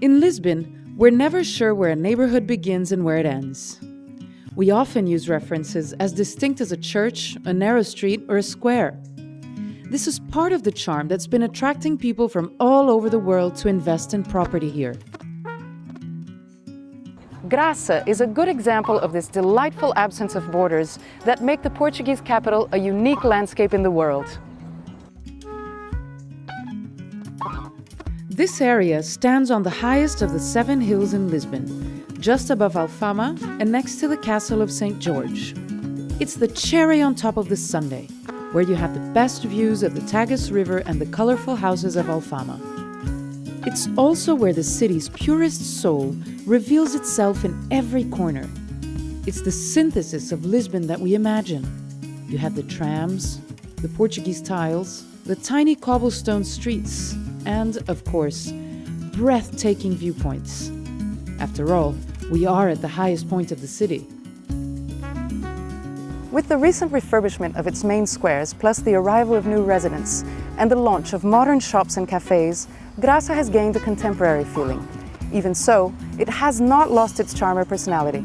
In Lisbon, we're never sure where a neighborhood begins and where it ends. We often use references as distinct as a church, a narrow street, or a square. This is part of the charm that's been attracting people from all over the world to invest in property here. Graça is a good example of this delightful absence of borders that make the Portuguese capital a unique landscape in the world. This area stands on the highest of the 7 hills in Lisbon, just above Alfama and next to the castle of St. George. It's the cherry on top of the sundae, where you have the best views of the Tage River and the colorful houses of Alfama. It's also where the city's purest soul reveals itself in every corner. It's the synthesis of Lisbon that we imagine. You have the trams, the Portuguese tiles, the tiny cobblestone streets, and, of course, breathtaking viewpoints. After all, we are at the highest point of the city. With the recent refurbishment of its main squares, plus the arrival of new residents, and the launch of modern shops and cafes, Graça has gained a contemporary feeling. Even so, it has not lost its charm or personality.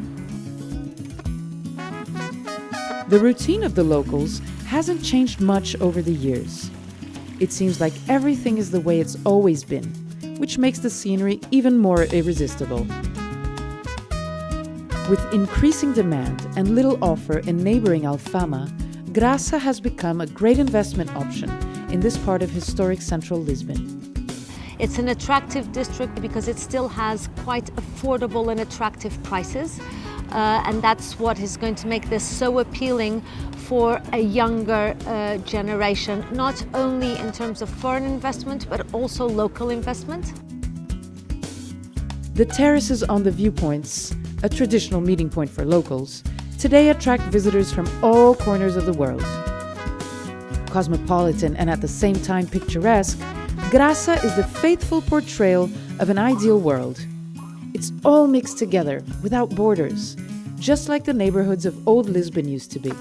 The routine of the locals hasn't changed much over the years. It seems like everything is the way it's always been, which makes the scenery even more irresistible. With increasing demand and little offer in neighboring Alfama, Graça has become a great investment option in this part of historic central Lisbon. It's an attractive district because it still has quite affordable and attractive prices. And that's what is going to make this so appealing for a younger generation, not only in terms of foreign investment, but also local investment. The terraces on the viewpoints, a traditional meeting point for locals, today attract visitors from all corners of the world. Cosmopolitan and at the same time picturesque, Graça is the faithful portrayal of an ideal world. It's all mixed together, without borders, just like the neighborhoods of old Lisbon used to be.